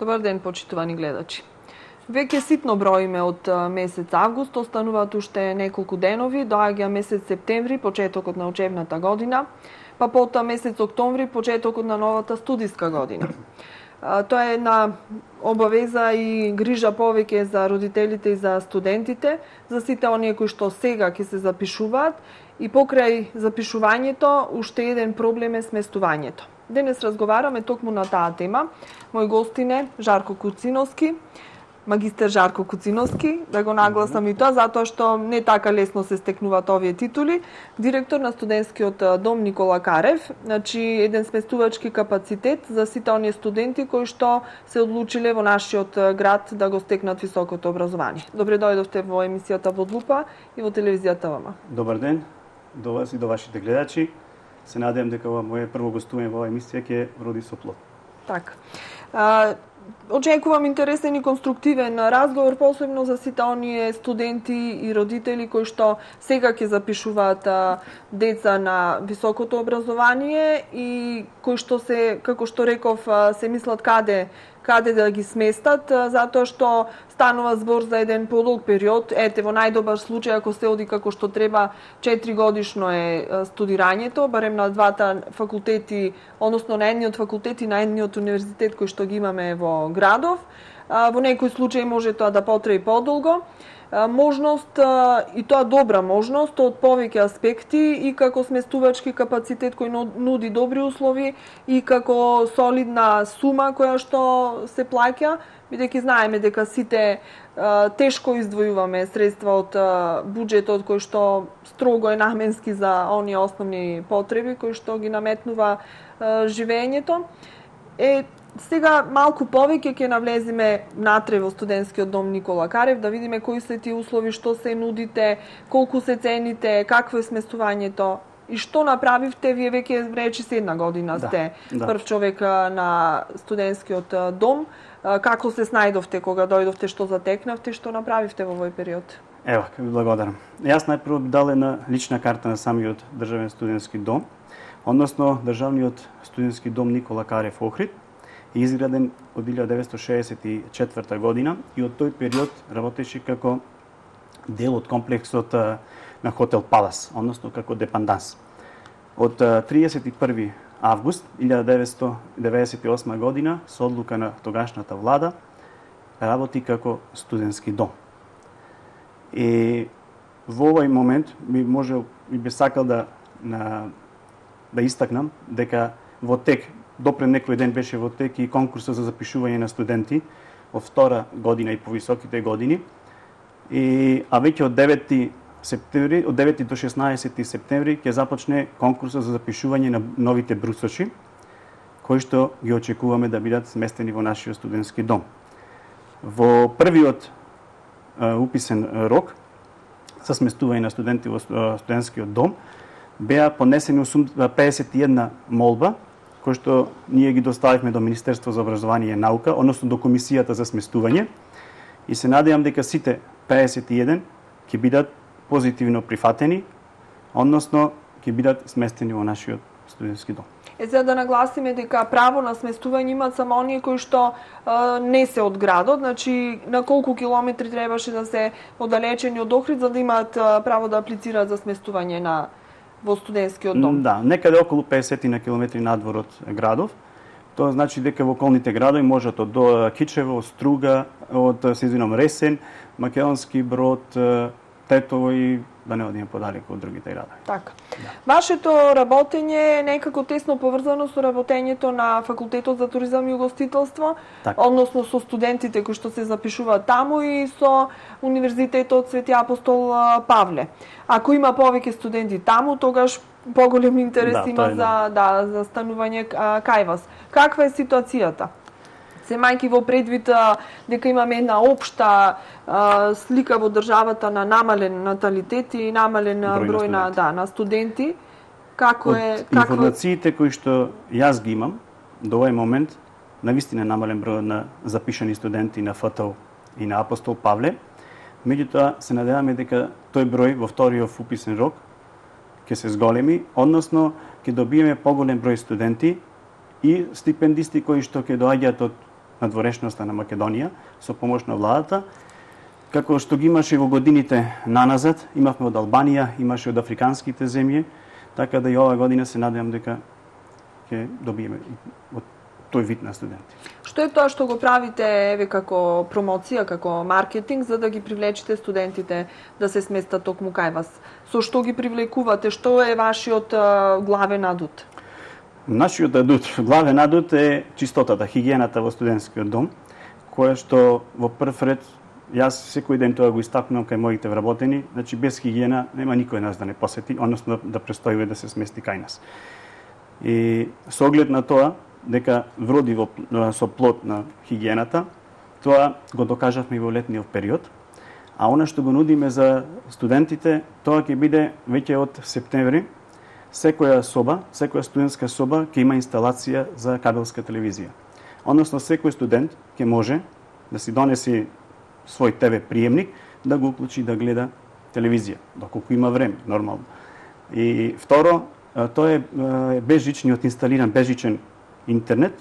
Добар ден, почитувани гледачи. Веќе ситно броиме од месец август, остануваат уште неколку денови, доаѓа месец септември, почетокот на учебната година, па потоа месец октомври, почетокот на новата студиска година. Тоа е една обавеза и грижа повеќе за родителите и за студентите, за сите оние кои што сега ќе се запишуваат, и покрај запишувањето уште еден проблем е сместувањето. Денес разговараме токму на таа тема. Мој гостин е Жарко Куциновски, магистер Жарко Куциновски, да го нагласам и тоа, затоа што не така лесно се стекнуваат овие титули, директор на студентскиот дом Никола Карев, значи еден сместувачки капацитет за сите оние студенти кои што се одлучиле во нашиот град да го стекнат високото образование. Добре дојдовте во емисијата Под лупа и во телевизијата ВМ. Добар ден до вас и до вашите гледачи. Се надевам дека ова моје прво гостување во оваа емисија ќе роди со плод. Така. Очекувам интересен и конструктивен разговор, посебно за сите оние студенти и родители кои што сега ќе запишуваат деца на високото образование и кои што се, како што реков, се мислат каде да ги сместат, затоа што станува збор за еден подолг период. Ете, во најдобар случај, ако се оди како што треба, 4 годишно е студирањето, барем на двата факултети, односно на едниот факултет и на едниот универзитет кој што ги имаме во градов. Во некој случај може тоа да потраи подолго. Можност, и тоа добра можност, од повеќе аспекти, и како сместувачки капацитет кој нуди добри услови, и како солидна сума која што се плаќа, бидејќи знаеме дека сите тешко издвојуваме средства од буџетот кој што строго е наменски за оние основни потреби кои што ги наметнува живеењето. Сега малку повеќе ќе навлеземе натре во студентскиот дом Никола Карев, да видиме кои се тие услови, што се нудите, колку се цените, какво е сместувањето и што направивте. Вие веќе речи 7 година сте прв човек на студентскиот дом. Како се снајдовте кога дојдовте, што затекнавте, што направивте во овој период? Ева, ви благодарам. Јас најпрво би дал една лична карта на самиот државен студентски дом, односно државниот студентски дом Никола Карев Охрид, изграден од 1964 година и од тој период работеше како дел од комплексот на хотел Палас, односно како депанданс. Од 31 август 1998 година со одлука на тогашната влада работи како студентски дом. И во овој момент би сакал да истакнам дека во тек допред некој ден беше во тек и конкурсот за запишување на студенти од втора година и повисоките години. А веќе од 9 септември, од 9 до 16 септември ќе започне конкурсот за запишување на новите брусочи, кои што ги очекуваме да бидат сместени во нашиот студентски дом. Во првиот уписен рок за сместување на студенти во студентскиот дом беа понесени 51 молба, кој што ние ги доставивме до Министерство за образование и наука, односно до Комисијата за сместување, и се надевам дека сите 51 ќе бидат позитивно прифатени, односно ќе бидат сместени во нашиот студентски дом. За да нагласиме дека право на сместување имаат само оние кои што не се од градот, значи на колку километри требаше да се оддалечени од Охрид за да имаат право да аплицираат за сместување во студентскиот дом? Да, некаде околу 50 на километри надвор од градов. Тоа значи дека во околните градови можат од Кичево, Струга, од Ресен, Македонски Брод, Тетово и да не одиме подалеку од другите градови. Така. Да. Вашето работење е некако тесно поврзано со работењето на Факултетот за туризам и угостителство, односно со студентите кои што се запишуваат таму и со Универзитетот Свети Апостол Павле. Ако има повеќе студенти таму, тогаш поголем интерес има за станување кај вас. Каква е ситуацијата? Земајќи во предвид дека имаме една општа слика во државата на намален наталитет и намален број на студенти, како е... Информациите кои што јас ги имам до овој момент, навистина намален број на запишани студенти на ФТУ и на Апостол Павле, меѓутоа се надеваме дека тој број во вториот уписен рок ќе се зголеми, односно ќе добиеме поголем број студенти и стипендисти кои што ќе доаѓаат од надворешноста на Македонија со помош на владата, како што ги имаше во годините наназад, имавме од Албанија, имаше од африканските земји, така да и оваа година се надевам дека ќе добиеме од тој вид на студенти. Што е тоа што го правите еве како промоција, како маркетинг за да ги привлечете студентите да се сместат токму кај вас? Со што ги привлекувате? Што е вашиот главен адут? Нашиот адут, главен адут е чистотата, хигиената во студентскиот дом, која што во прв ред јас секој ден тоа го истакнувам кај моите вработени, значи без хигиена нема никој нас да не посети, односно да престои да се смести кај нас. И со оглед на тоа дека вроди со плод на хигиената, тоа го докажавме и во летниот период. А она што го нудиме за студентите, тоа ќе биде веќе од септември. Секоја студентска соба ќе има инсталација за кабелска телевизија. Односно секој студент ќе може да си донеси свој ТВ приемник, да го уклучи да гледа телевизија, доколку има време, нормално. И второ, тоа е безжичниот инсталиран безжичен интернет,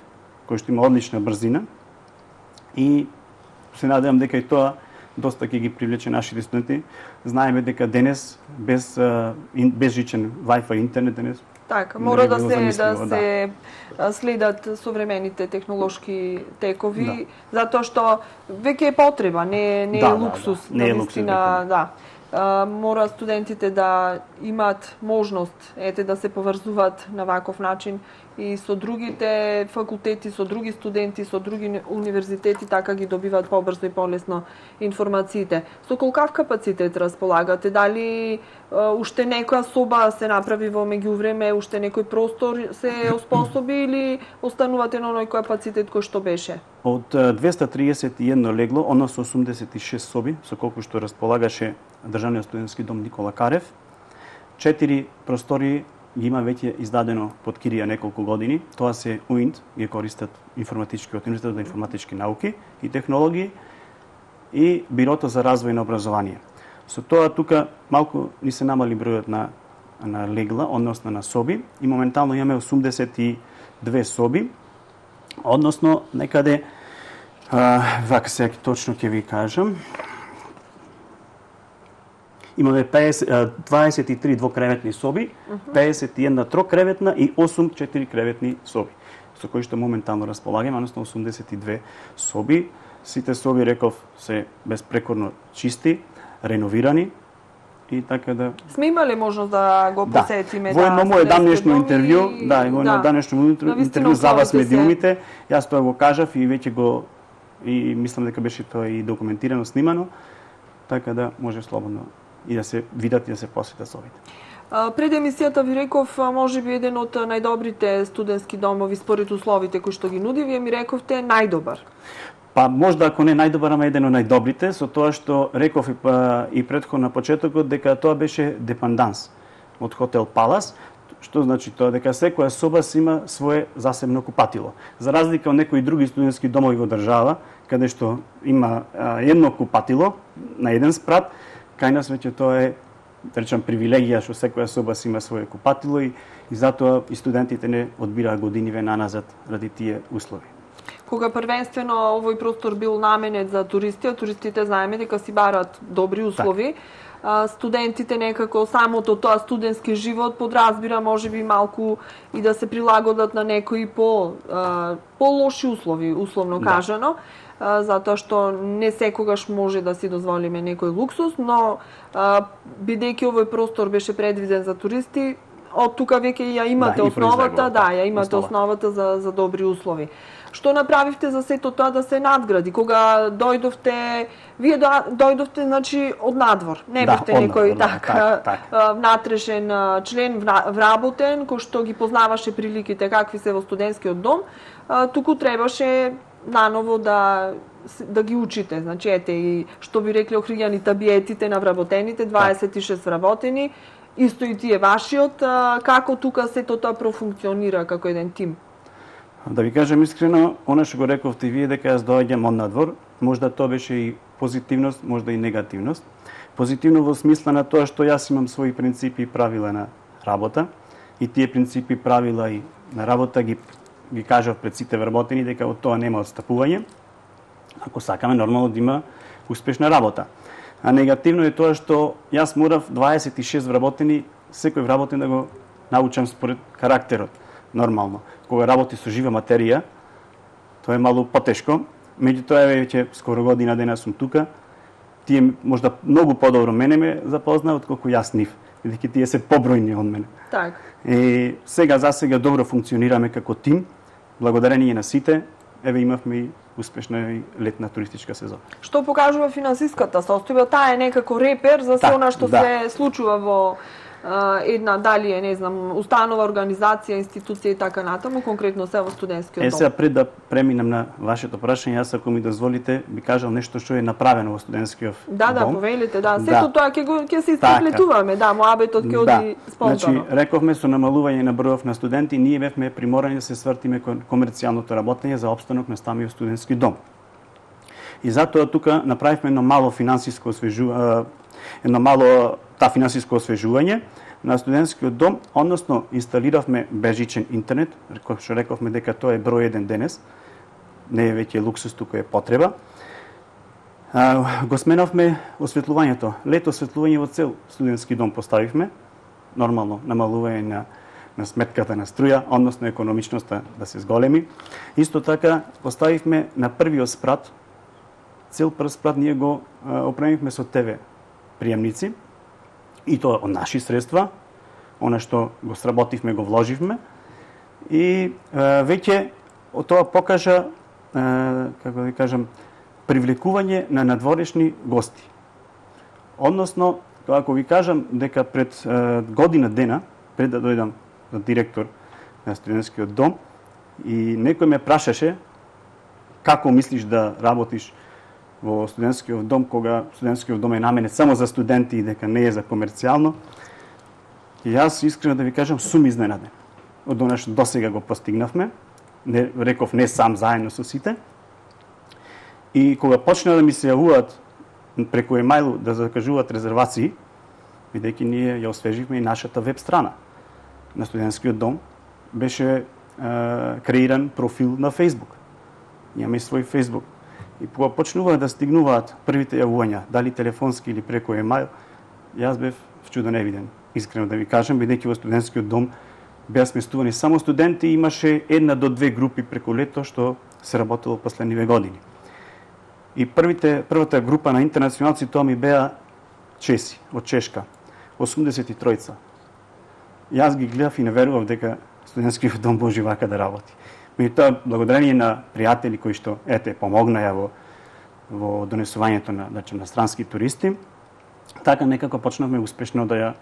кој што има одлична брзина и се надевам дека и тоа доста ќе ги привлече нашите студенти. Знаеме дека денес безжичен Wi-Fi интернет денес така мора да се следат современите технолошки текови, затоа што веќе е потреба, не е луксус, да. Мора студентите да имаат можност да се поврзуваат на ваков начин и со другите факултети, со други студенти, со други универзитети, така ги добиваат побрзо и полесно информациите. Со колкав капацитет располагате? Дали уште некоја соба се направи во меѓувреме, уште некој простор се оспособи или останувате на оној капацитет кој што беше? Од 231 легло, односно 86 соби, со колку што располагаше Државниот студентски дом Никола Карев, 4 простори ги има веќе издадено под кирија неколку години. Тоа се УИНТ, ги користат информатичкиот универзитет за информатички науки и технологии и Бирото за развој на образование. Со тоа тука малку ни се намали бројот на легла, односно на соби, и моментално имаме 82 соби, односно некаде вака сега точно ќе ви кажам. Имаме 23 двокреветни соби, 51 трокреветна и 8 4креветни соби, со кои што моментално располагаме, односно 82 соби. Сите соби, реков, се безпрекорно чисти, реновирани и така да... Сме имале можност да го посетиме. Во едно мое дамнешно интервју, во едно дамнешно интервју за вас медиумите, јас тоа го кажав и веќе го и мислам дека беше тоа и документирано, снимано, така да може слободно и да се видат и да се посетат собите. Пред емисијата ви реков, може би еден од најдобрите студентски домови според условите кои што ги нуди, вие ми рековте најдобар. Па можда ако не најдобар, ама еден од најдобрите, со тоа што реков и претходно на почетокот дека тоа беше депанданс од хотел Палас, што значи тоа дека секоја соба си има свое засебно купатило. За разлика од некои други студентски домови во држава, каде што има едно купатило на еден спрат, кај нас веќе тоа е, да речам, привилегија што секоја соба си има свое купатило и затоа и студентите не одбираат годиниве наназад ради тие услови. Кога првенствено овој простор бил наменет за туристи, а туристите знаеме дека си барат добри услови, студентите некако самото тоа студентски живот подразбира можеби малку и да се прилагодат на некои по-лоши услови, условно кажано, затоа што не секогаш може да си дозволиме некој луксус, но бидејќи овој простор беше предвиден за туристи, од тука веќе ја имате основата, ја имате основата за добри услови. Што направивте за сето тоа да се надгради? Кога дојдовте, вие дојдовте значи од надвор, не бевте некој внатрешен член вработен кој што ги познаваше приликите какви се во студентскиот дом, туку требаше наново да ги учите. Значи ете и што би рекле Охриѓани табиетите на вработените, 26 вработени, исто и тие вашиот, како тука сето тоа профункционира како еден тим? Да ви кажам искрено, она што го рековте вие дека јас доаѓам од надвор, можда тоа беше и позитивност, можда и негативност. Позитивно во смисла на тоа што јас имам своји принципи и правила на работа и тие принципи и правила и на работа ги ги кажав пред сите вработени дека од тоа нема отстапување, ако сакаме нормално да има успешна работа. А негативно е тоа што јас морав 26 вработени, секој вработен да го научам според карактерот. Нормално. Кога работи со жива материја, тоа е малку потешко. Меѓутоа, веќе скоро година дена сум тука. Тие можда многу подобро мене ме запознаат отколку јас нив, бидејќи тие се побројни од мене. Так. И сега за сега добро функционираме како тим, благодарение на сите. Еве имавме и успешна и летна туристичка сезона. Што покажува финансиската состојба? Таа е некако репер за се она што се случува во една, дали е, не знам, установа, организација, институција и така натаму, конкретно се во студентскиот дом. Сега пред да преминам на вашето прашање, јас ако ми дозволите, би кажал нешто што е направено во студентскиот дом. Да, повелите, да. Сето тоа ќе се испреплетуваме, да, моабетот ќе оди спонтано. Значи, рековме со намалување на бројов на студенти, ние бевме приморани да се свртиме кон комерцијалното работење за опстанок на самиот студентски дом. И затоа тука направивме едно мало финансиско освежување, финансиско освежување на студентскиот дом, односно инсталиравме бежичен интернет, што рековме дека тоа е број 1 денес, не е веќе луксус, тука е потреба. Го сменавме осветлувањето. Лет осветлување во цел студентски дом поставивме, нормално намалување на сметката на струја, односно економичноста да се зголеми. Исто така поставивме на првиот спрат, цел прв спрат ние го опремивме со ТВ приемници, и тоа од наши средства, она што го сработивме, го вложивме, и веќе тоа покажа, како да кажам, привлекување на надворешни гости. Односно, тоа ако ви кажам дека пред година дена, пред да дојдам за директор на студентскиот дом, и некој ме прашаше како мислиш да работиш во студентскиот дом, кога студентскиот дом е наменет само за студенти и дека не е за комерцијално. И јас искрено да ви кажам, сум изненаден од она што досега го постигнавме. Реков не сам, заедно со сите. И кога почна да ми се јавуваат преку емајл да закажуваат резервации, бидејќи ние ја освеживме и нашата веб страна на студентскиот дом, беше креиран профил на Facebook. Имаме и свој Facebook. И кога почнуваат да стигнуваат првите јавувања, дали телефонски или преку емајл, јас бев вчуден невиден, искрено да ви кажам, бидејќи во студентскиот дом беа сместувани само студенти, имаше 1 до 2 групи преку лето што се работело последниве години. И првата група на интернационалци тоа ми беа чеси, од Чешка, 83-ца. Јас ги гледав и не верував дека студентскиот дом може вака да работи. Меѓутоа, благодарение на пријатели кои што помогнаја во донесувањето на странски туристи, така некако почнавме успешно да ја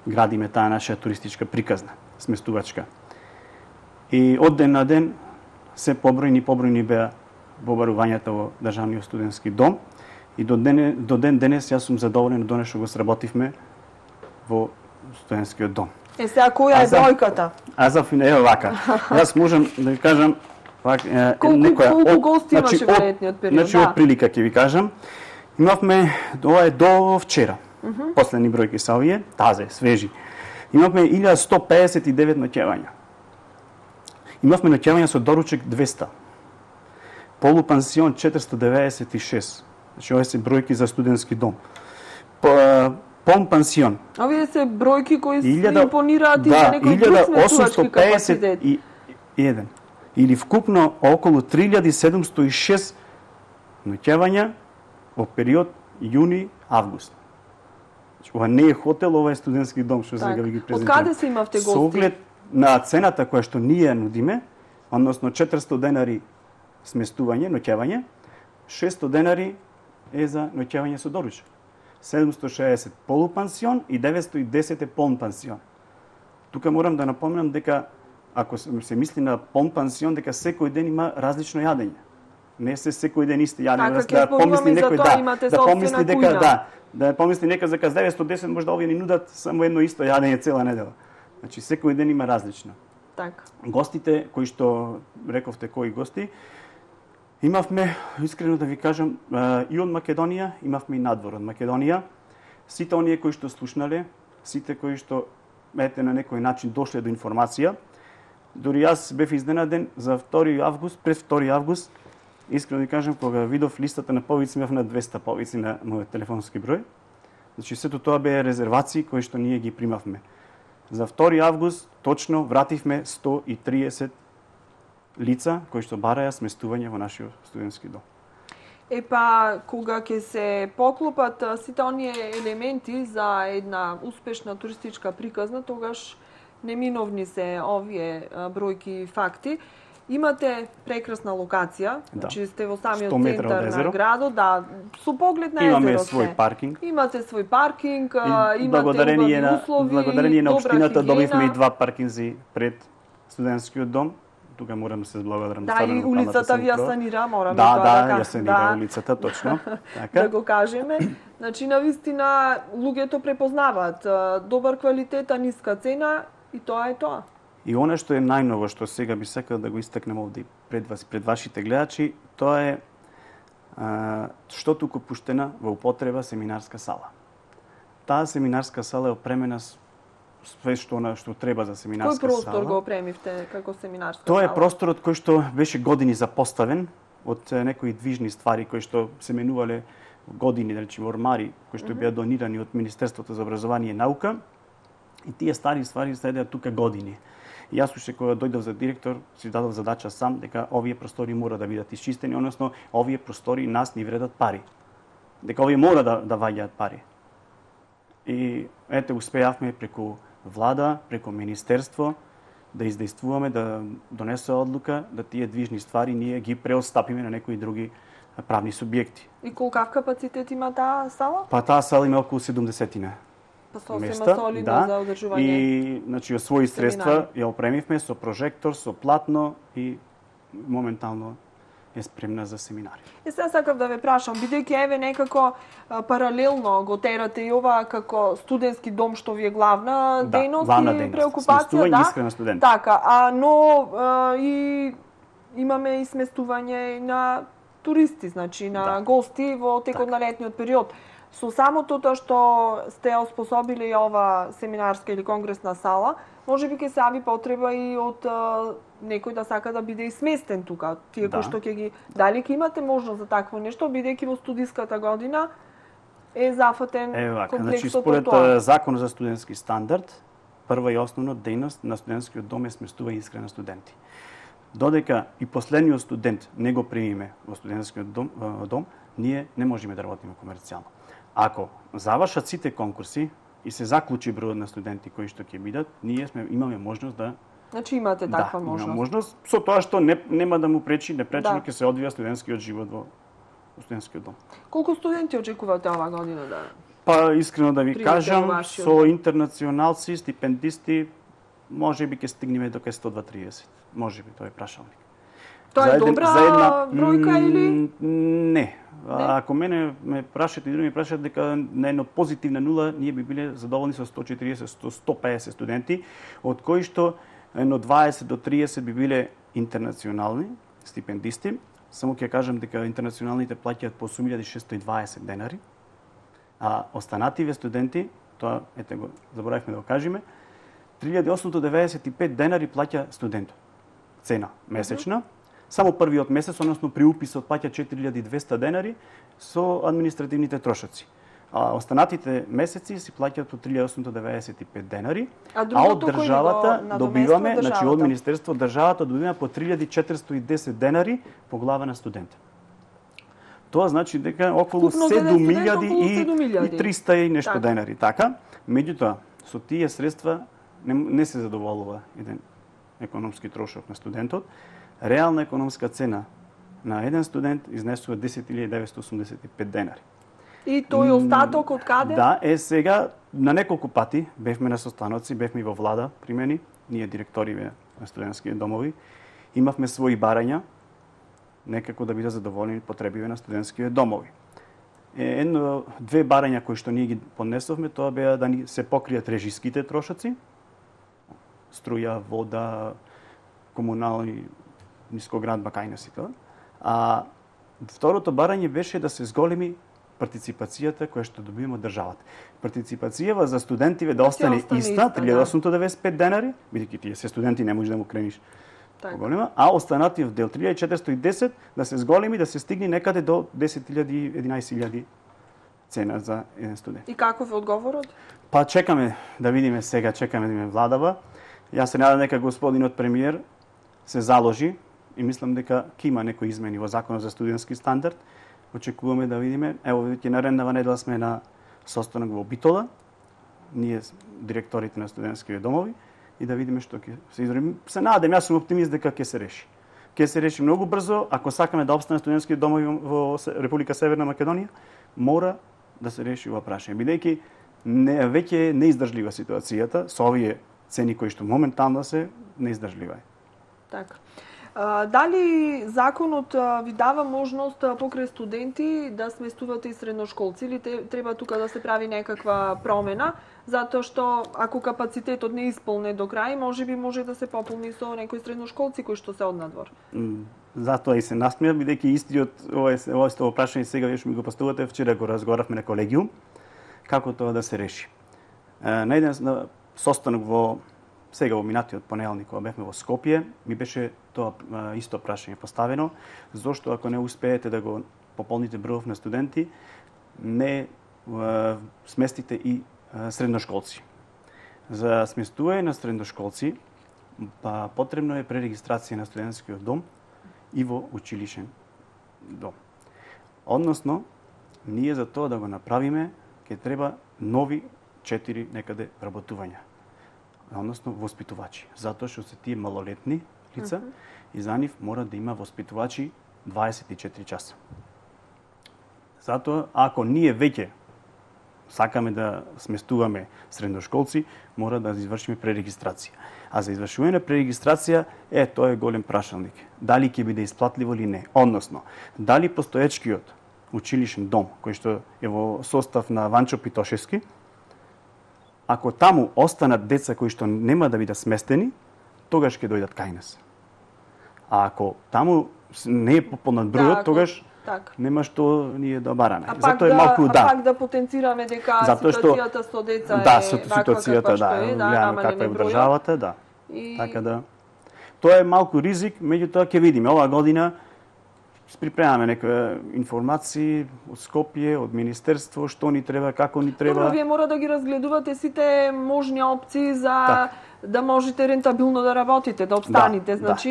градиме таа наша туристичка приказна, сместувачка. И од ден на ден се побројни беа побарувањата во државниот студентски дом, и до ден денес јас сум задоволен од она што го сработивме во студентскиот дом. Сега која е бројката? Ево вака. Јас можам да ви кажам колку гости имаше во летниот период? Значи, од прилика ќе ви кажам. Имавме, ова е до вчера. Последни бројки се овие, тазе, свежи. Имавме 1159 ноќевања. Имавме ноќевања со доручек 200. Полупансион 496. Значи, овие се бројки за студентски дом. Полупансион. Овие се бројки кои се импонираат и за некој друг сместувачки капацитет. 1851. Или вкупно околу 3706 ноќевања во период јуни-август. Ова не е хотел, ова е студентски дом, што сега ви ги презентирам. Од каде се имавте гости? Со оглед на цената која што ние нудиме, односно 400 денари сместување, ноќевање, 600 денари е за ноќевање со доручок. 760 полупансион и 910 полн пансион. Тука морам да напомнам дека ако се мисли на полн пансион, дека секој ден има различно јадење. Не се секој ден исти јадење, да помисли некој да помисли нека за 910 можда овие ни нудат само едно исто јадење цела недела. Значи секој ден има различно. Така. Гостите кои што рековте кои гости, имавме, искрено да ви кажам, и од Македонија, имавме и надвор од Македонија. Сите оние кои што слушнале, сите кои што на некој начин дошле до информација, Дури јас бев изненаден за 2 август, пред 2 август, искрено да кажам, кога видов листата на повици, имав на 200 повици на мојот телефонски број. Значи, сето тоа беа резервации кои што ние ги примавме. За 2 август точно вративме 130 лица кои што бараја сместување во нашиот студентски дом. Кога ќе се поклопат сите оние елементи за една успешна туристичка приказна, тогаш неминовни се овие бројки и факти. Имате прекрасна локација, значи сте во самиот центар на градот, со поглед на езеро. Имаме свој паркинг. Имате свој паркинг, имате убави услови, благодарение на општината добивме и 2 паркинзи пред студентскиот дом. Тука морам да се благодарам. Да, и улицата ви ја санира, морам да кажам. Ја санира улицата, точно. Така. Да го кажеме. Значи, навистина, луѓето препознаваат добар квалитет, а ниска цена, и тоа е тоа. И она што е најново, што сега би сакал да го истакнем овде пред вас, пред вашите гледачи, тоа е што туку пуштена во употреба семинарска сала. Таа семинарска сала е опремена све што треба за семинарска сала. Кој простор го опремивте како семинарска сала? Тоа е просторот кој што беше години запоставен од некои движни ствари кои што се менувале години, да речеме ормари, кои што беа донирани од Министерството за образование и наука. И тие стари ствари седеа тука години. И јас уште кога дојдов за директор, си дадов задача сам дека овие простори мора да бидат исчистени, односно овие простори нас ни вредат пари. Дека овие мора да ваѓаат пари. И ете успеавме преку влада, преку министерство да издействуваме, да донесе одлука да тие движни ствари ние ги преостапиме на некои други правни субјекти. И колкав капацитет има таа сала? Таа сала има околу 70 места, солидно за одржување. И значи своји средства ја опремивме со прожектор, со платно и моментално е спремна за семинари. Сега сакав да ве прашам, бидејќи еве некако паралелно го терате и ова како студентски дом што ви е главна дејност и преокупација, искрена студент. Така, и имаме и сместување на туристи, значи на гости во текот на летниот период. Со самото тоа што сте оспособили ова семинарска или конгресна сала, може би ќе се јави потреба и од некој да сака да биде и сместен тука. Тие кои што ќе ги... Дали ќе имате можност за такво нешто, бидејќи во студиската година е зафатен комплексот според Закон за студентски стандард, прва и основна дејност на студентскиот дом е сместување и исхрана студенти. Додека и последниот студент не го примиме во студентскиот дом, ние не можеме да работиме комерцијално. Ако завршат сите конкурси и се заклучи бројот на студенти кои што ќе бидат, ние имаме можност да... Значи имате таква можност. Имаме можност, со тоа што нема да му пречи, не пречи, ќе се одвија студентскиот живот во студентскиот дом. Колку студенти очекувате ова година да... Искрено да ви кажам, со интернационалци, стипендисти, може би ќе стигнеме до 130. Може би, тоа е прашалник. Тоа е добра бројка или? Не. Ако мене ме прашат и други ме прашат дека на едно позитивна нула ние би биле задоволни со 140-150 студенти, од кои што едно 20 до 30 би биле интернационални стипендисти. Само ќе кажам дека интернационалните плаќаат по 8620 денари, а останативе студенти, тоа ете го заборавивме да го кажеме, 3895 денари плаќа студентот. Цена месечна. Само првиот месец, односно при уписот плаќа 4200 денари со административните трошоци. А останатите месеци си плаќаат од 3895 денари, а од државата добиваме, значи од Министерство државата добиваме по 3410 денари по глава на студент. Тоа значи дека околу 7300 и нешто денари, така? Меѓутоа, со тие средства не се задоволува еден економски трошок на студентот. Реална економска цена на еден студент изнесува 10.985 денари. И тој остаток од каде? Да, сега на неколку пати бевме на состаноци, бевме и во влада примени, ние директориве на студентски домови, имавме своји барања, некако да бидат задоволени потребиве на студентски домови. Две барања кои што ние ги поднесовме, тоа беа да ни се покријат режиските трошоци, струја, вода, комунални, нискоградба кај нас и тоа. А второто барање беше да се зголеми партиципацијата која што добиваме од државата. Партиципацијава за студентиве да остане иста, 3895 денари, бидејќи тие се студенти, не можеш да му крениш поголема, а останатиот дел 3410 да се зголеми, да се стигне некаде до 10.000 11.000 цена за еден студент. И каков е одговорот? Па чекаме да видиме сега, чекаме да ме владава. Јас се надам дека господинот премиер се заложи и мислам дека ќе има некои измени во Законот за студентски стандард. Очекуваме да видиме. Ево, веќе нареднава недела сме на состанок во Битола, ние директорите на студентски домови, и да видиме што ќе се изрази. Се надам, јас сум оптимист дека ќе се реши. Ќе се реши многу брзо, ако сакаме да опстане студентски домови во Република Северна Македонија, мора да се реши ова прашање. Бидејќи веќе е неиздржлива ситуацијата со овие цени кои што моментално се неиздржлива. Така. Дали законот ви дава можност покрај студенти да сместувате и средношколци или треба тука да се прави некаква промена, затоа што ако капацитетот не исполне до крај, можеби може да се пополни со некои средношколци кои што се однадвор? Затоа и се насмеав, бидејќи истиот ова прашање сега веќе ми го поставувате, вчера го разговаравме на колегиум, како тоа да се реши. На еден состанок сега во минатиот понеделник кога бевме во Скопје, ми беше тоа исто прашање поставено, зошто ако не успеете да го пополните бројот на студенти, не сместите и средношколци. За сместување на средношколци потребно е пререгистрација на студентскиот дом и во училишен дом. Односно, ние за тоа да го направиме, ќе треба нови 4 некаде работувања. Односно воспитувачи, затоа што се тие малолетни лица и за нив мора да има воспитувачи 24 часа. Затоа, ако ние веќе сакаме да сместуваме средношколци, мора да извршиме пререгистрација. А за извршување на пререгистрација, тоа е голем прашалник. Дали ќе биде исплатливо или не? Односно, дали постоечкиот училишен дом, кој што е во состав на Ванчо Питошевски, ако таму останат деца кои што нема да бидат сместени, тогаш ќе дојдат кај нас. А ако таму не е пополнат бројот, тогаш нема што ние да бараме. Затоа е малку пак да потенцираме дека ситуацијата со деца е ваква каква што е, гледаме каква е државата, Така да тоа е малку ризик, меѓутоа ќе видиме оваа година припремаме некои информации од Скопје, од Министерство, што ни треба, како ни треба. Добро, вие мора да ги разгледувате сите можни опции за да можете рентабилно да работите, да обстаните. Значи,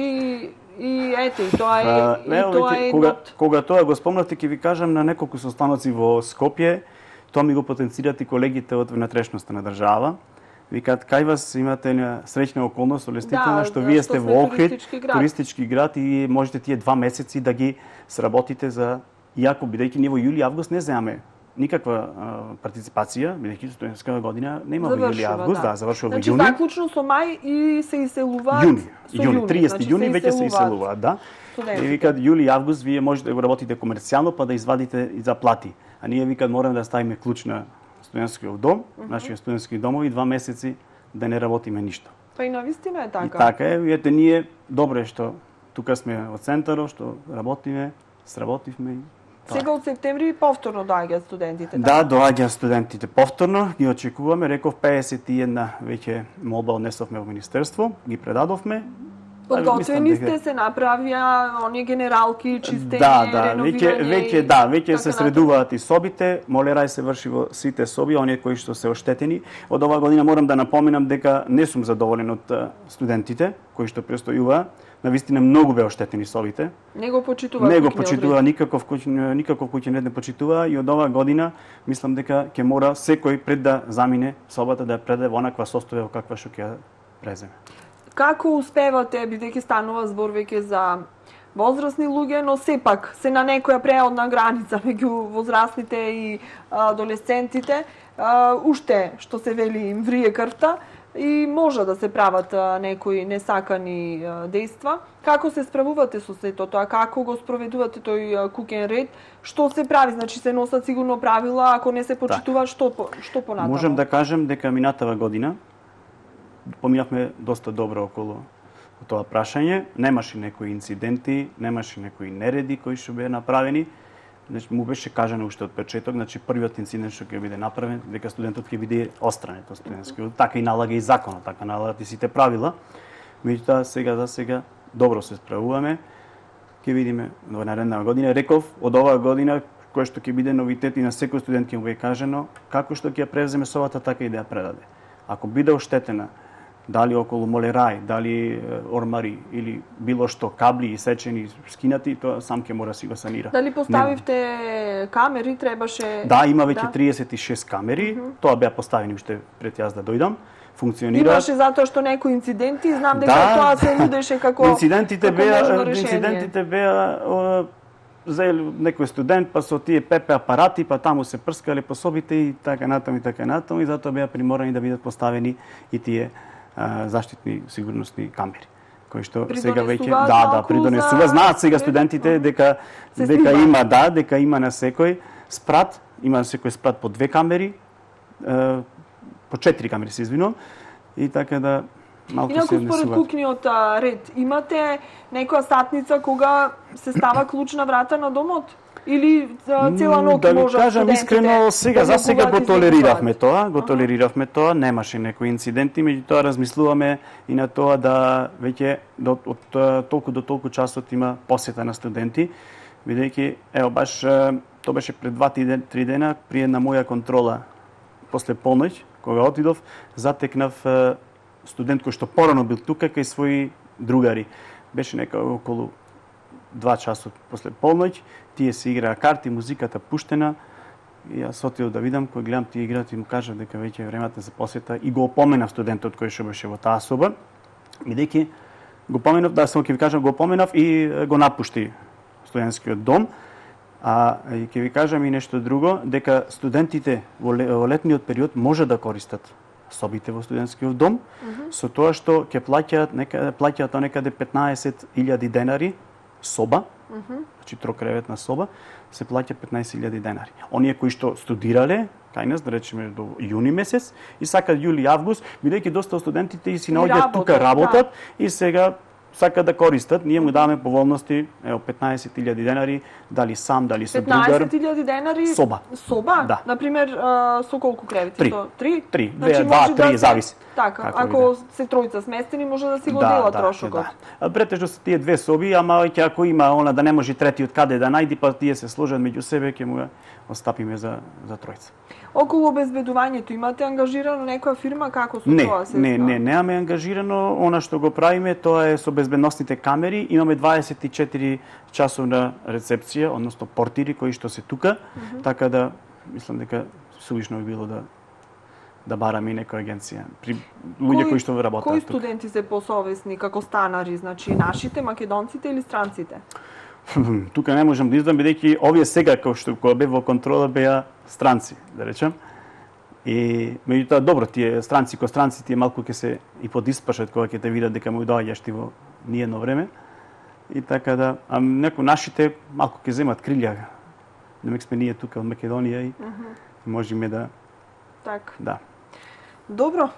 и ете, и тоа е кога тоа го спомнавте, ќе ви кажам на неколку состаноци во Скопје, тоа ми го потенцираат и колегите од внатрешноста на држава. Викаат, кај вас имате среќна околност, олестителна, што вие сте во Охрид, туристички град и можете тие 2 месеци да ги сработите за... Иако, бидејќи ние во јули-август не земаме никаква партиципација, бидејќи студентска година нема во јули-август, завршува во јуни. Значи, заклучно со мај и се иселуваат... Јуни, 30 јуни веќе се иселуваат, И викаат, јули-август вие можете да го работите комерцијално, па да извадите и заплати. А ние викаат, мораме да ставиме клуч на студентскиот дом, нашиот студентски домови, 2 месеци да не работиме ништо. Па и навистина е така. И така е, ете ние добре што тука сме во центарот, што работиме, сработивме. Сега од септември повторно доаѓаат студентите. Да, доаѓаат студентите повторно, ги очекуваме, реков 51 веќе молба однесовме во министерство, ги предадовме. Подготвени сте, се направија оние генералки, чистење, реновирање. Веќе се средуваат и собите, молерај се врши во сите соби, оние кои што се оштетени. Од оваа година морам да напоменам дека не сум задоволен од студентите кои што престојуваа. Навистина многу беа оштетени собите. Не го почитува. Никаков куќен ред не почитува и од оваа година мислам дека ќе мора секој пред да замине собата да ја предаде во онаква состојба во каква што ќе ја преземе. Како успевате, бидејќи станува збор веќе за возрастни луѓе, но сепак се на некоја преодна граница меѓу возрастните и адолесцентите, уште што се вели им врие крвта и може да се прават некои несакани дејства. Како се справувате со сето тоа? Како го спроведувате тој куќен ред? Што се прави? Значи се носат сигурно правила, ако не се почитува, што понатаму? Можам да кажам дека минатава година поминавме доста добро околу тоа прашање. Немаше некои инциденти, немаше некои нереди кои што беа направени. значи му беше кажано уште од почеток, значи првиот инцидент што ќе биде направен, дека студентот ќе биде отстранет од студентскиот. Така и налага и законот, така налагат и сите правила. Меѓутоа за сега добро се справуваме. Ќе видиме во наредна година. Реков, од оваа година кој што ќе биде новитет и на секој студент ќе му биде кажано како што ќе ја превземе собата, така и да ја предаде. Ако биде оштетена, дали околу молерај, дали ормари или било што, кабли исечени, скинати, тоа сам ќе мора си го санира. Дали поставивте камери, требаше... Да, има веќе 36 камери, тоа беа поставени уште пред јас да дојдам. Функционира. Имаше затоа што некои инциденти, знам дека тоа се нудеше како инцидентите беа заел некој студент, па со тие ПП апарати, па таму се прскале по собите и така натаму и затоа беа приморани да бидат поставени и тие заштитни сигурnosни камери, кои што сега веќе придонесува. Знаат сега студентите дека има на секој спрат, има на секој спрат по 2 камери, по 4 камери се извинувам, и така да малку се однесува. Инаку според кукниот ред, имате некоја сатница кога се става клуч на врата на домот? Или цела ноќ да може кажам искрено, за сега го толериравме тоа, немаше некои инциденти, меѓутоа размислуваме и на тоа да веќе од толку до толку часот има посета на студенти, бидејќи ево баш тоа беше пред 2-3 дена при една моја контрола после полноќ, кога отидов, затекнав студент кој што порано бил тука кај своји другари. Беше некако околу 2 часот после полноќ, тие се играа карти, музиката пуштена, и јас отидов да видам, кој гледам тие играат и му кажав дека веќе времето за посета и го опоменав студентот кој што беше во таа соба, бидејќи го поменав, да само ќе ви кажам, го поменав и го напушти студентскиот дом. И ќе ви кажам и нешто друго, дека студентите во летниот период може да користат собите во студентскиот дом, со тоа што ќе плаќаат некаде 15.000 денари соба, значи трокреветна соба, се плаќа 15.000 денари. Оние кои што студирале, кај нас, да речеме до јуни месец, и сакат јули, август, бидејќи доста студентите и си наоѓаат тука работат, и сега сакат да користат, ние му даваме поволности, ево 15.000 денари, дали сам, дали со другар. 15.000 денари соба. Соба? Да. Например, со колку кревети? 3. 2-3, зависи. Така, ако се тројца сместени, може да си го дела трошокот. Претежно се тие 2 соби, ама ќе ако има она да не може третиот каде да најди, па тие се сложат меѓу себе, ќе му го остапиме за тројца. Околу обезбедувањето имате ангажирано некоја фирма, како со тоа се? Немаме ангажирано. Она што го правиме, тоа е со безбедносните камери. Имаме 24 часовна рецепција, односно портири кои што се тука, така да мислам дека сувишно би било да бараме и некоја агенција при луѓе кои што работат. Кои студенти се посовесни како станари, значи нашите, македонците или странците? Тука не можам да издам, бидејќи овие сега кога бев во контрола беа странци, да речем. И меѓутоа добро, тие странци тие малку ќе се и подиспашат кога ќе те видат дека му доаѓаш ти во ниедно време. И така да, некои нашите малку ќе земат крилја. Демек сме ние тука од Македонија и можеме да така. Да. Добро,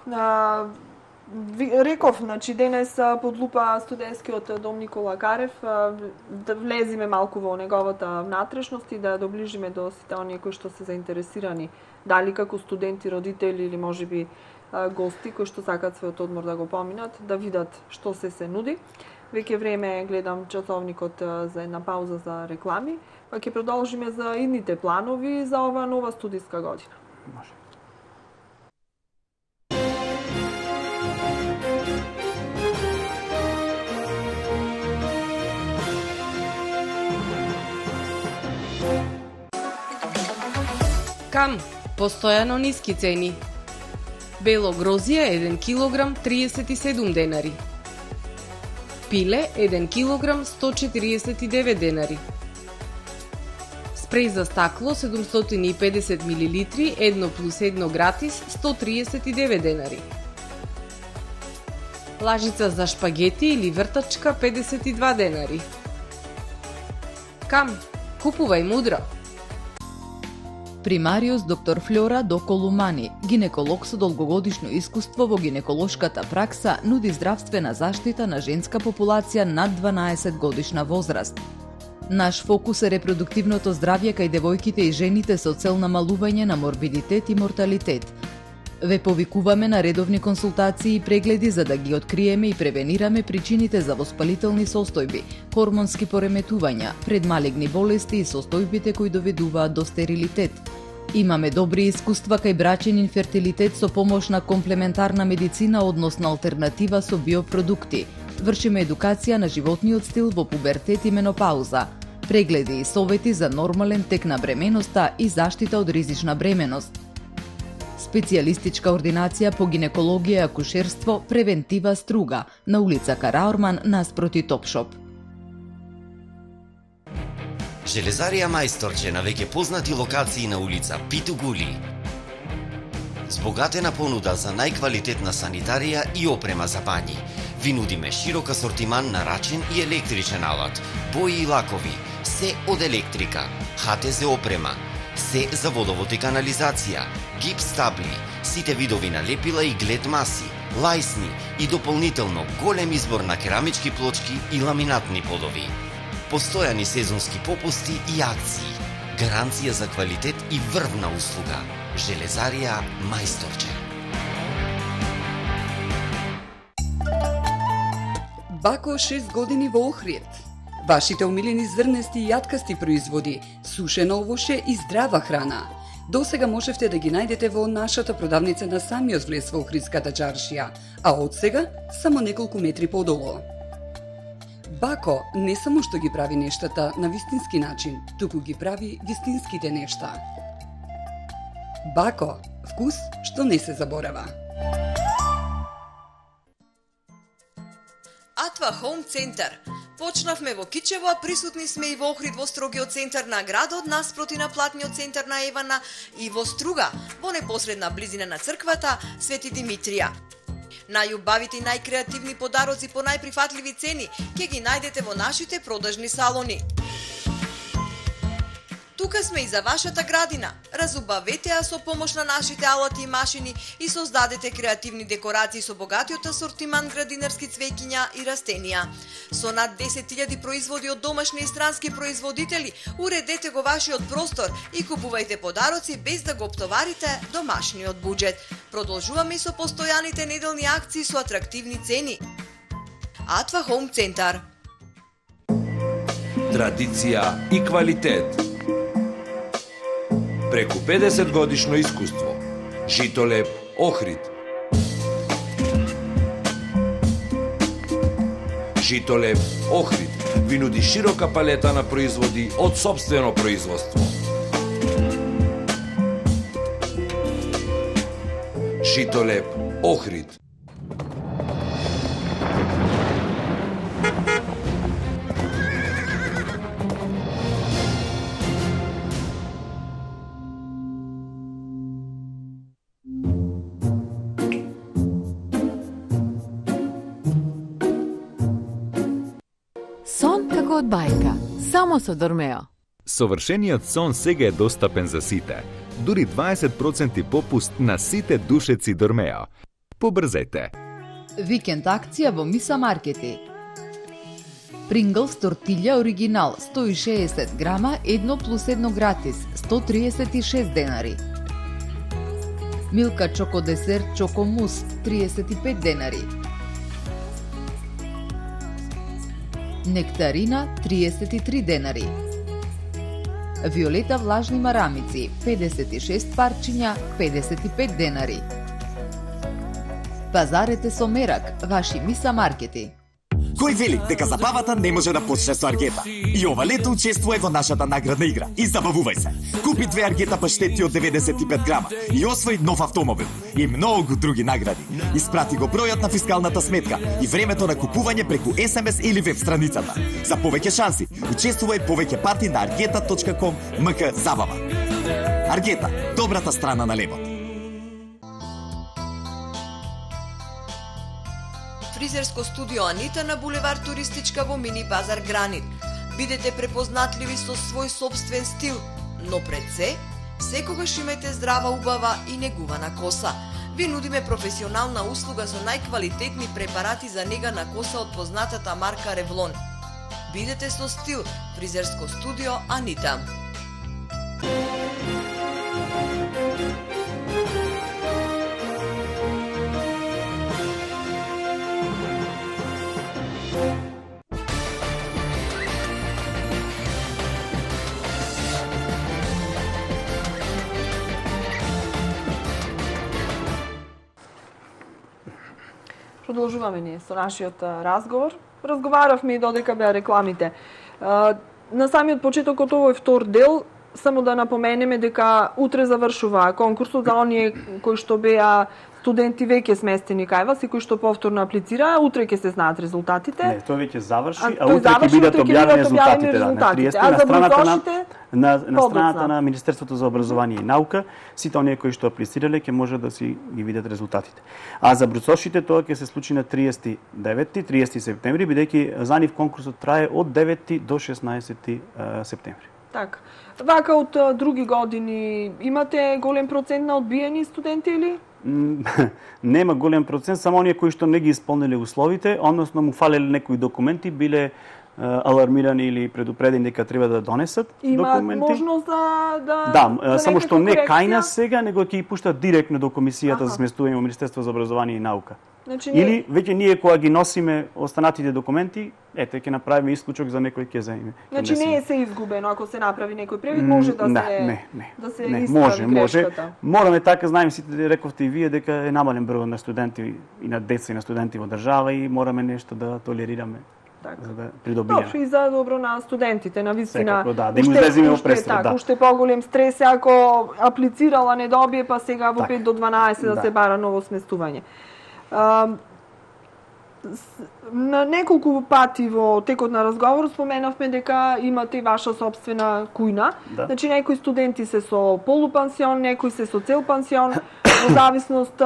реков, значи денес под лупа студентскиот дом Никола Карев, да влезиме малку во неговата внатрешност и да доближиме до сите оние кои што се заинтересирани, дали како студенти, родители или можеби гости кои што сакаат својот одмор да го поминат, да видат што се нуди. Веќе време гледам часовникот за една пауза за реклами, па ќе продолжиме за идните планови за оваа нова студиска година. Може. Кам, постојано ниски цени. Бело грозје 1 килограм 37 денари. Пиле 1 килограм 149 денари. Спреј за стакло 750 милилитри 1+1 гратис 139 денари. Лажица за шпагети или вртачка 52 денари. Кам, купувај мудро. Примариус доктор Флора Доколумани, гинеколог со долгогодишно искуство во гинеколошката пракса, нуди здравствена заштита на женска популација над 12 годишна возраст. Наш фокус е репродуктивното здравје кај девојките и жените со цел намалување на морбидитет и морталитет. Ве повикуваме на редовни консултации и прегледи за да ги откриеме и превенираме причините за воспалителни состојби, хормонски пореметувања, предмалигни болести и состојбите кои доведуваат до стерилитет. Имаме добри искуства кај брачен инфертилитет со помош на комплементарна медицина, односно алтернатива со биопродукти. Вршиме едукација на животниот стил во пубертет и менопауза, прегледи и совети за нормален тек на бременоста и заштита од ризична бременост. Специјалистичка ординација по гинекологија и акушерство Превентива Струга на улица Караорман наспроти Топшоп. Железарија Мајсторче на веќе познати локации на улица Питугули. Збогатена понуда за најквалитетна санитарија и опрема за бањи. Ви нудиме широк асортиман на рачен и електричен алат, бои и лакови, се од електрика, ХТЗ опрема, се за водовод и канализација, гипс табли, сите видови на лепила и глед маси, лајсни и дополнително голем избор на керамички плочки и ламинатни подови. Постојани сезонски попусти и акции. Гаранција за квалитет и врвна услуга. Железарија Мајсторче. Бако 6 години во Охрид. Вашите омилени зрнести и јаткасти производи, сушено овоше и здрава храна. Досега можевте да ги најдете во нашата продавница на самиот влез во Охридската чаршија, а од сега само неколку метри подолу. Бако не само што ги прави нештата на вистински начин, туку ги прави вистинските нешта. Бако, вкус што не се заборава. Атва Хоум Центар. Почнавме во Кичево, а присутни сме и во Охрид во строгиот центар на градот, наспроти на платниот центар на Евана и во Струга, во непосредна близина на црквата Свети Димитрија. Најубавите и најкреативни подароци по најприфатливи цени ќе ги најдете во нашите продажни салони. Тука сме и за вашата градина. Разубавете ја со помош на нашите алати и машини и создадете креативни декорации со богатиот асортиман градинарски цвеќиња и растенија. Со над 10.000 производи од домашни и странски производители, уредете го вашиот простор и купувајте подароци без да го оптоварите домашниот буџет. Продолжуваме и со постојаните неделни акции со атрактивни цени. Атва Хоум Центар. Традиција и квалитет. Преку 50 годишно искуство. Житолеп Охрид. Житолеп Охрид ви нуди широка палета на производи од сопствено производство. Житолеп Охрид. Сон како од бајка, само со Дормео. Совршениот сон сега е достапен за сите. Дури 20% попуст на сите душеци Дормео. Побрзете! Викенд акција во Миса Маркети. Принглс тортилја оригинал 160 грама, 1+1 гратис, 136 денари. Милка чоко десерт чоко мус, 35 денари. Нектарина, 33 денари. Виолета влажни марамици, 56 парчиња, 55 денари. Пазарете со мерак, ваши Миса Маркети. Кој вели дека забавата не може да почне со Аргета? И ова лето учествувај во нашата наградна игра и забавувај се. Купи 2 Аргета паштети од 95 грама и освои нов автомобил и многу други награди. Испрати го бројот на фискалната сметка и времето на купување преку SMS или веб страницата. За повеќе шанси, учествувај повеќе пати на argeta.com МК забава. Аргета, добрата страна на лебот. Фризерско студио Анита на булевар Туристичка во Мини базар Гранит. Бидете препознатливи со свој собствен стил, но пред се, секогаш имајте здрава, убава и негувана коса. Ви нудиме професионална услуга со најквалитетни препарати за нега на коса од познатата марка Ревлон. Бидете со стил, фризерско студио Анита. Продолжуваме ние со нашиот разговор. Разговаравме и додека беа рекламите. На самиот почеток од овој втор дел, само да напоменеме дека утре завршува конкурсот за оние кои што беа студенти веќе сместени кај вас и кои што повторно аплицираа, утре ќе се знаат резултатите. Не, тоа веќе заврши, а утре ќе бидат објавени резултатите, на 30 на страната на страната на Министерството за образование и наука, сите оние кои што аплицирале ќе може да си ги видат резултатите. А за бруцошите тоа ќе се случи на 30 септември, бидејќи за нив конкурсот трае од 9 до 16 септември. Така. Вака од други години имате голем процент на одбиени студенти или? Нема голем процент, само оние кои што не ги исполниле условите, односно му фалеле некои документи, биле алармирани или предупредени дека треба да донесат документи. Има можност да Да, само што не кај нас сега, него ќе ги пуштат директно до комисијата за сместување во Министерство за образование и наука. Значи, или веќе ние кога ги носиме останатите документи, ете ќе направиме исклучок за некој ќе земе. Значи не е се изгубено, ако се направи некој превид, може да се исправи грешката. Можеме така, знаеме сите, рековте и вие дека е намален број на студенти и на деца и на студенти во држава и мораме нешто да толерираме. За да придобиеме. Добро, и за добро на студентите, на вистина. Да им излеземе во престрел, да. Уште поголем стрес ако аплицирала не добие, па сега во 5 до 12 да се бара ново сместување. На неколку пати во текот на разговор споменавме дека имате и ваша собствена кујна. Да. Значи некои студенти се со полупансион, некои се со цел пансион, во зависност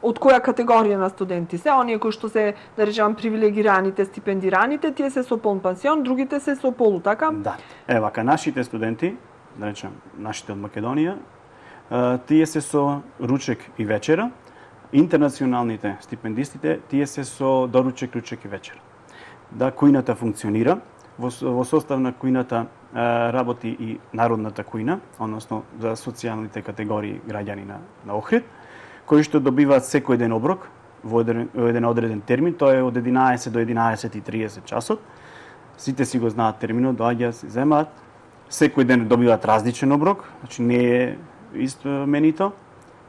од која категорија на студенти се. Оние кои што се, да речам, привилегираните, стипендираните, тие се со полн пансион, другите се со полу, така? Да. Вака, нашите студенти, да речем, нашите од Македонија, тие се со ручек и вечера. Интернационалните стипендистите, тие се со доручек, ручек и вечера. Да, кујната функционира. Во состав на кујната работи и народната кујна, односно за социјалните категории граѓани на Охрид, кои што добиваат секој ден оброк во еден одреден термин, тоа е од 11 до 11:30 часот. Сите си го знаат терминот, доаѓаат, се земаат. Секој ден добиваат различен оброк, значи не е исто менито.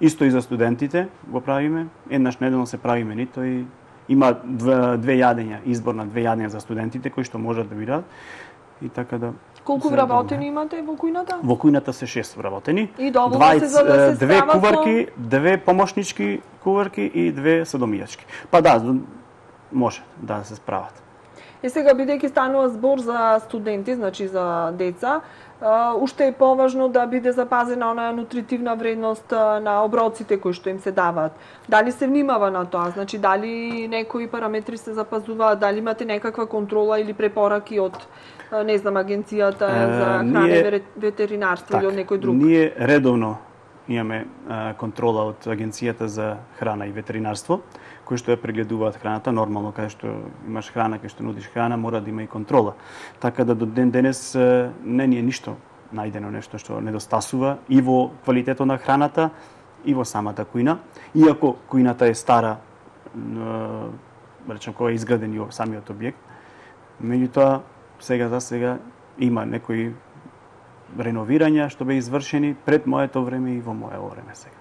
Исто и за студентите го правиме. Еднаш неделно се прави менито и има две јадења, избор на две јадења за студентите кои што можат да бираат. И така да. Колку вработени имате во кујната? Во кујната се 6 вработени. И доволно се за да се две куварки, две помошнички куварки и две садомијачки. Па да, може да се справат. Сега, бидејќи станува збор за студенти, значи за деца, уште е поважно да биде запазена онаа нутритивна вредност на оброците кои што им се даваат. Дали се внимава на тоа? Значи, дали некои параметри се запазуваат? Дали имате некаква контрола или препораки од, не знам, Агенцијата за храна и ветеринарство или од некој друг? Ние редовно имаме контрола од Агенцијата за храна и ветеринарство, кои што ја прегледуваат храната. Нормално, каде што имаш храна, каде што нудиш храна, мора да има и контрола. Така да до ден денес не ни е ништо најдено нешто што недостасува и во квалитетот на храната и во самата кујна. Иако кујната е стара, речем, кога е изграден и самиот објект, меѓутоа сега за сега има некои реновирања што беа извршени пред моето време и во моето време сега.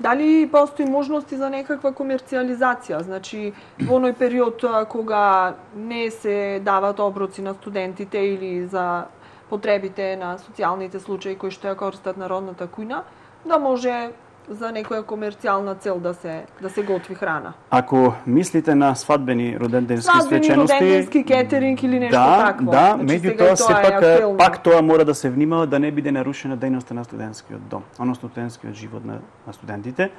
Дали постои можности за некаква комерцијализација? Значи, во оној период кога не се дават оброци на студентите или за потребите на социјалните случаи кои што ја користат народната кујна, да може за некоја комерцијална цел да се готви храна. Ако мислите на свадбени роденденски свечености, роденденски кетеринг или нешто такво. Да, меѓутоа сепак пак тоа мора да се внимава да не биде нарушена дејноста на студентскиот дом, односно студентскиот живот на студентите.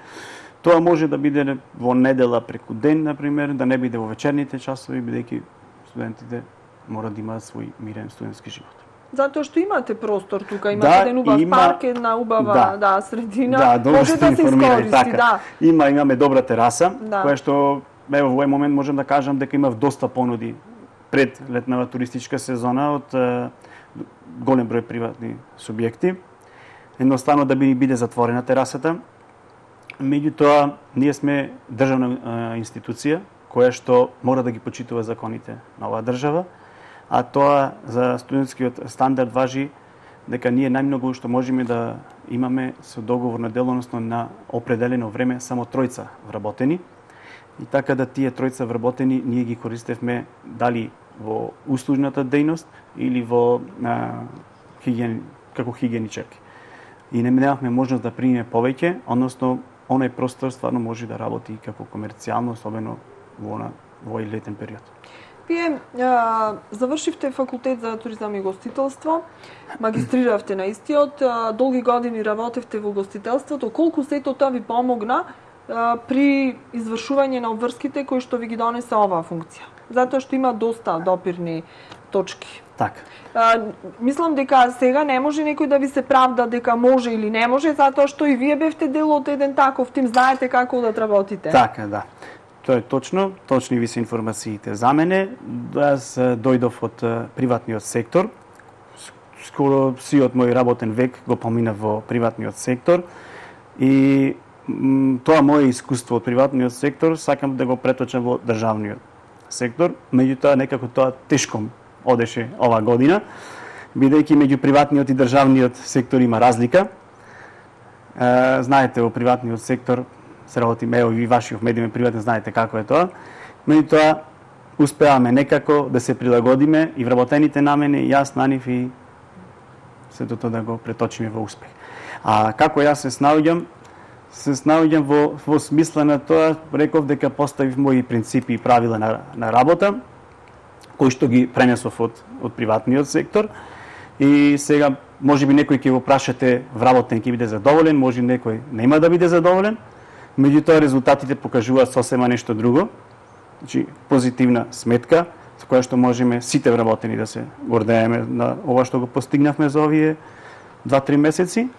Тоа може да биде во недела преку ден, например, да не биде во вечерните часови, бидејќи студентите мора да имаат свој мирен студентски живот. Затоа што имате простор тука, имате еден убав парк, една убава средина, може да се искористи, така. Имаме добра тераса, која што во овој момент можем да кажам дека имав доста понуди пред летнава туристичка сезона од голем број приватни субјекти. Едноставно да би биде затворена терасата. Меѓутоа, ние сме државна институција која што мора да ги почитува законите на оваа држава, а тоа за студентскиот стандард важи дека ние најмногу што можеме да имаме со договор на делоносно на определено време само тројца вработени. И така да тие тројца вработени ние ги користевме дали во услужната дејност или во како хигиеничарки. И немавме можност да примиме повеќе, односно онај простор стварно може да работи како комерцијално, особено во овој летен период. Вие завршивте факултет за туризам и гостителство, магистриравте на истиот, долги години работевте во гостителството. Колку сето тоа ви помогна при извршување на обврските кои што ви ги донесе оваа функција? Затоа што има доста допирни точки. Така. Мислам дека сега не може некој да ви се правда дека може или не може, затоа што и вие бевте дел од еден таков тим, знаете како да работите. Така, да. Тоа е точно, точни ви се информациите за мене. Јас дојдов од приватниот сектор. Скоро сиот мој работен век го поминав во приватниот сектор и тоа моје искуство од приватниот сектор сакам да го преточам во државниот сектор, меѓутоа некако тоа тешко одеше оваа година, бидејќи меѓу приватниот и државниот сектор има разлика. Знаете, во приватниот сектор се работи, ево и вашиот медиуме приватен, знаете како е тоа. Меѓутоа успеаваме некако да се прилагодиме и вработените на мене, и јас на нив, и сето тоа да го преточиме во успех. А како јас се снаоѓам? Се снаоѓам во смисла на тоа, реков дека поставив мои принципи и правила на работа, кои што ги пренесов од приватниот сектор. И сега, можеби некој ќе го прашате вработен ќе биде задоволен, може некој нема да биде задоволен, меѓутоа резултатите покажуваат сосема нешто друго. Значи, позитивна сметка, со која што можеме сите вработени да се гордееме на ова што го постигнавме за овие 2-3 месеци.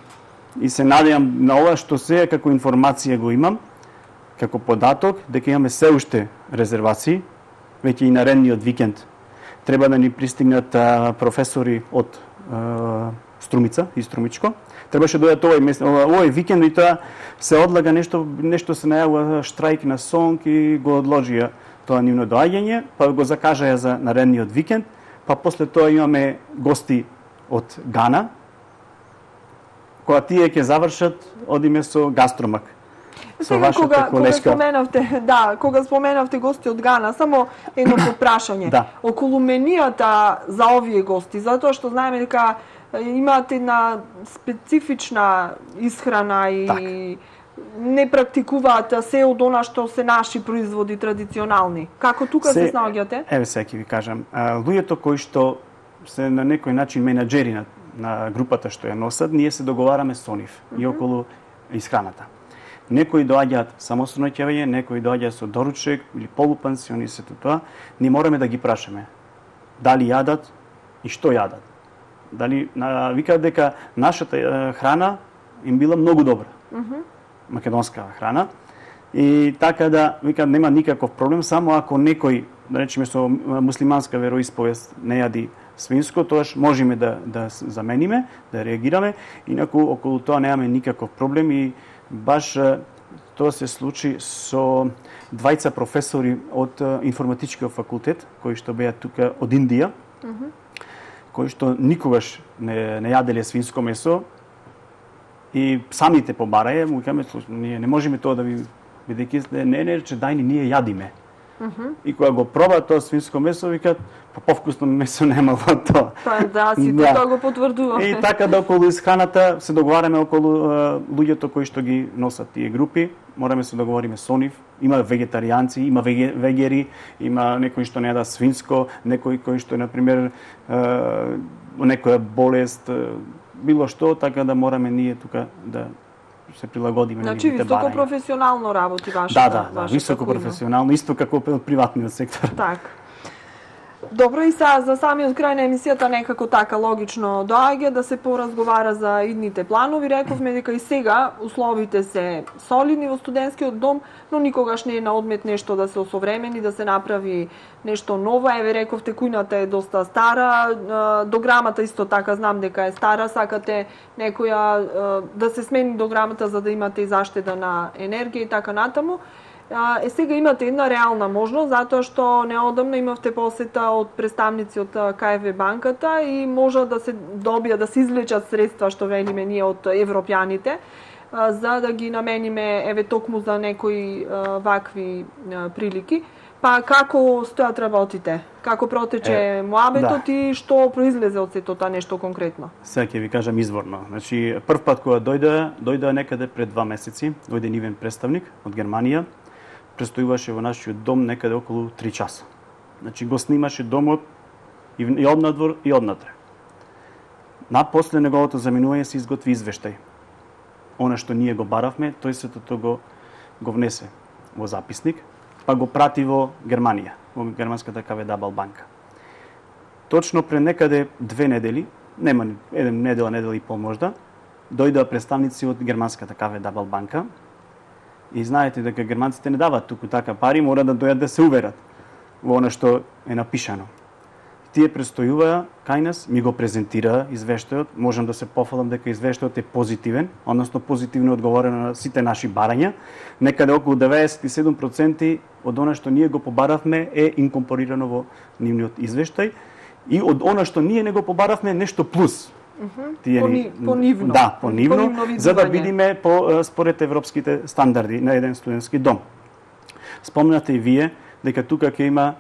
И се надевам на ова што сега како информација го имам, како податок, дека имаме се уште резервации, веќе и наредниот викенд треба да ни пристигнат професори од Струмица и Струмичко. Требаше да дојдат овој викенд и тоа се одлага нешто се најавува штрајк на СОНК и го одложија тоа нивно доаѓање, па го закажаја за наредниот викенд, па после тоа имаме гости од Гана, кога тие ќе завршат, одиме со Гастромак. Со вашата колешка. Кога споменавте гости од Гана, само едно подпрашање. Да. Околу менијата за овие гости, затоа што знаеме дека имате една специфична исхрана и не практикуваат се од она што се наши производи традиционални. Како тука се снаоѓате? Еве сега ќе ви кажам. Луѓето кои што се на некој начин менаџери на групата што ја носат, ние се договараме со нив и околу исхраната. Некои доаѓаат само со ноќевање, некои доаѓаат со доручек или полупансион и сето тоа. Ние мораме да ги прашаме дали јадат и што јадат. Дали викаат дека нашата храна им била многу добра. Македонска храна. И така да викаат нема никаков проблем, само ако некој, да речеме со муслиманска вероисповест не јади свинско, тоаш можеме да замениме, да реагираме, инаку околу тоа немаме никаков проблем и баш тоа се случи со двајца професори од информатичкиот факултет, кои што беа тука од Индија, кои што никогаш не јаделе свинско месо и самите побараја, му кажаме, ние не можеме тоа да ви бидејќи не рече дајни ние јадиме. И кога го проба тоа свинско месо, викаат, повкусно месо нема во тоа. Да, сите тоа го потврдуваме. И така да околу исхраната се договараме околу луѓето кои што ги носат тие групи, мораме се договориме со нив. Има вегетаријанци, има вегери, има некои што не јадат свинско, некои кои што на пример некоја болест, било што, така да мораме ние тука да се прилагодиме на нивните барања. Значи, високо професионално работи вашата Да, високо професионално, исто како од приватниот сектор. Така. Добро, и за самиот крај на емисијата некако така логично доаѓа да се поразговара за идните планови. Рековме дека и сега условите се солидни во студентскиот дом, но никогаш не е на одмет нешто да се осовремени, да се направи нешто ново. Еве рековте, кујната е доста стара, дограмата исто така знам дека е стара, сакате некоја да се смени дограмата за да имате и заштеда на енергија и така натаму. Сега имате една реална можност, затоа што неодамна имавте посета од представници од КФВ банката и може да се добија, да се извлечат средства, што велиме ние од европјаните, за да ги намениме еве токму за некои вакви прилики. Па како стојат работите? Како протече муабетот и што произлезе од сето тоа нешто конкретно? Сега ќе ви кажам изворно. Значи, прв пат кога дојде некаде пред 2 месеци, дојде нивен представник од Германија, престојуваше во нашиот дом некаде околу 3 часа. Значи, го снимаше домот и однадвор и однатре. После неговото заминување се изготви извештај. Она што ние го баравме, тој сето го внесе во записник, па го прати во Германија, во германската КФW банка. Точно пред некаде 2 недели, нема недела и пол можда, дојдоа представници од германската КФW банка. И знаете дека германците не дават туку така пари, мора да дојат да се уверат во она што е напишано. Тие престојуваа кај нас, ми го презентираа извештајот, можам да се пофалам дека извештајот е позитивен, односно позитивно одговорено на сите наши барања. Некаде околу 97% од она што ние го побаравме е инкорпорирано во нивниот извештај и од она што ние не го побаравме нешто плюс. Понивно. Да, понивно, за да бидиме според европските стандарди на еден студентски дом. Спомнате и вие дека тука ќе има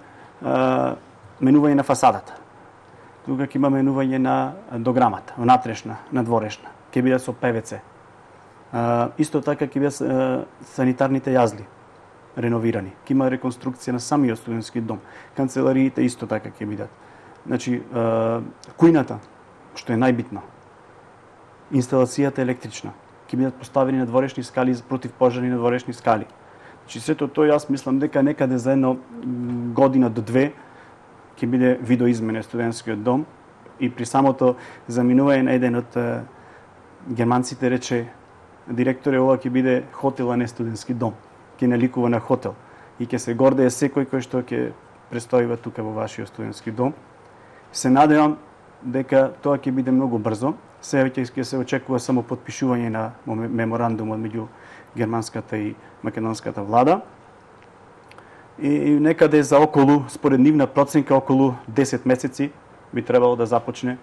менување на фасадата. Тука ќе има менување на дограмата, внатрешна, надворешна. Ќе биде со ПВЦ. Исто така ќе бидат санитарните јазли реновирани. Ќе има реконструкција на самиот студентски дом. Канцелариите исто така ќе бидат. Значи, кујната, што е најбитно. Инсталацијата електрична. Ќе бидат поставени надворешни скали противпожарни надворешни скали. Значи сето тоа јас мислам дека некаде за една година до 2 ќе биде видоизменен студентскиот дом и при самото заминување на еден од германците рече директоре, ова ќе биде хотел, а не студентски дом. Ќе наликува на хотел и ќе се гордее секој кој што ќе престојува тука во вашиот студентски дом. Се надевам дека тоа ќе биде многу брзо. Сега ќе се очекува само потпишување на меморандумот меѓу германската и македонската влада. И некаде за околу, според нивна проценка, околу 10 месеци би требало да започне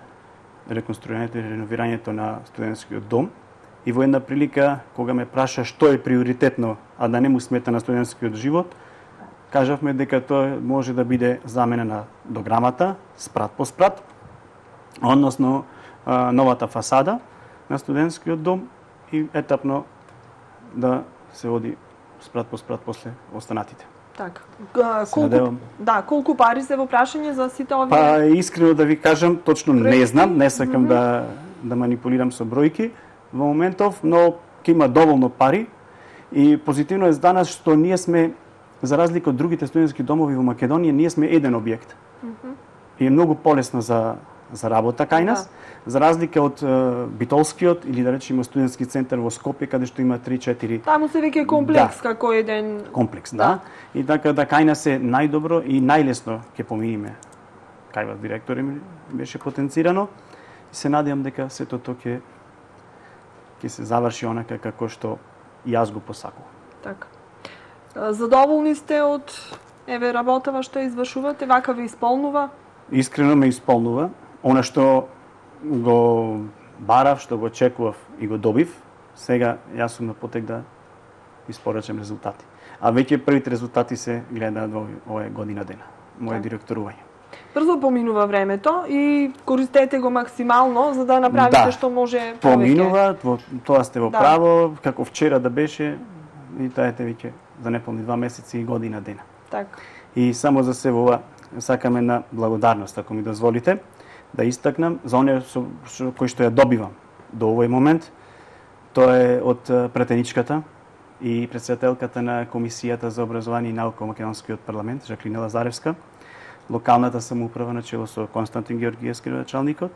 реконструирањето и реновирањето на студентскиот дом. И во една прилика, кога ме праша што е приоритетно, а да не му смета на студентскиот живот, кажавме дека тоа може да биде замена на дограмата, спрат по спрат, односно новата фасада на студентскиот дом и етапно да се води спрат по спрат после останатите. Така. Колку пари се во прашање за сите овие? Па искрено да ви кажам, точно не знам, не сакам да манипулирам со бројки во моментов, но ќе има доволно пари и позитивно е за данас што ние сме, за разлика од другите студентски домови во Македонија, ние сме еден објект. И е многу полесно за работа кај нас, за разлика од Битолскиот или да речеме студентски центар во Скопје, каде што има 3-4. Таму се веќе комплекс како еден комплекс, да. И така да кај нас е најдобро и најлесно ќе поминиме. Кај вас директори ми беше потенцирано. И се надевам дека сето тоа ќе се заврши онака како што јас го посакувам. Така. Задоволни сте од работава што извршувате, вака ви исполнува? Искрено ме исполнува. Она што го барав, што го очекував и го добив, сега јас сум на потек да испорачам резултати. А веќе првите резултати се гледаат во оваа година дена. Моје директорување. Брзо поминува времето и користете го максимално за да направите што може повеќе. Поминува, тоа сте во право, како вчера да беше и тоа е веќе за неполни 2 месеци и година дена. Така. И само за се ова сакам една благодарност, ако ми дозволите, да истакнам за оние кои што ја добивам до овој момент. Тоа е од пратеничката и председателката на Комисијата за образование и наука во Македонскиот парламент, Жаклина Лазаревска. локалната самоуправа на чело со Константин Георгиевски градоначалникот,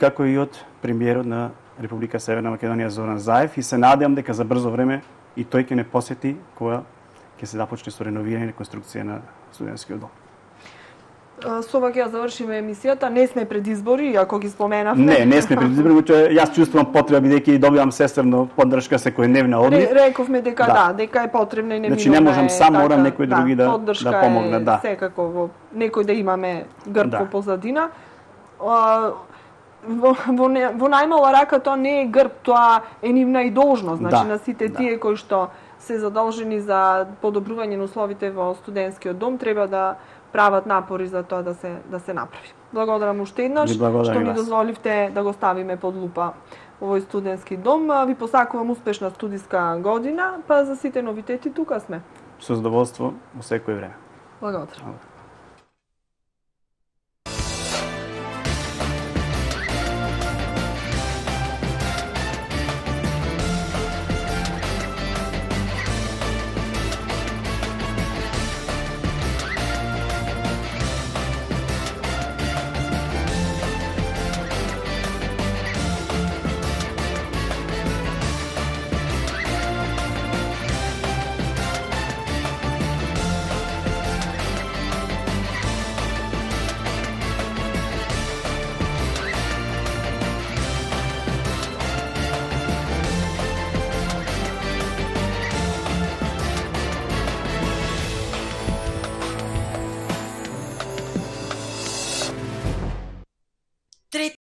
како и од премиерот на Република Северна Македонија Зоран Заев, и се надевам дека за брзо време и тој ќе не посети кога ќе се започне со реновирање и реконструкција на студентскиот дом. Со ова ќе ја завршиме емисијата. Не сме пред избори, ако ги споменавме. Не сме пред избори, јас чувствувам потреба бидејќи добивам сестрно поддршка секојдневна од нив. Рековме дека дека е потребна и Значи не можам сам, морам некој други да помогне, да. Секако во некој да имаме грб во позадина. Во најмала рака тоа не е грб, тоа е нивна и должност, значи на сите тие кои што се задолжени за подобрување на условите во студентскиот дом треба да прават напори за тоа да се направи. Благодарам уште еднаш што ми дозволивте да го ставиме под лупа овој студентски дом. Ви посакувам успешна студиска година, па за сите новитети тука сме. Со задоволство во секој време. Благодарам.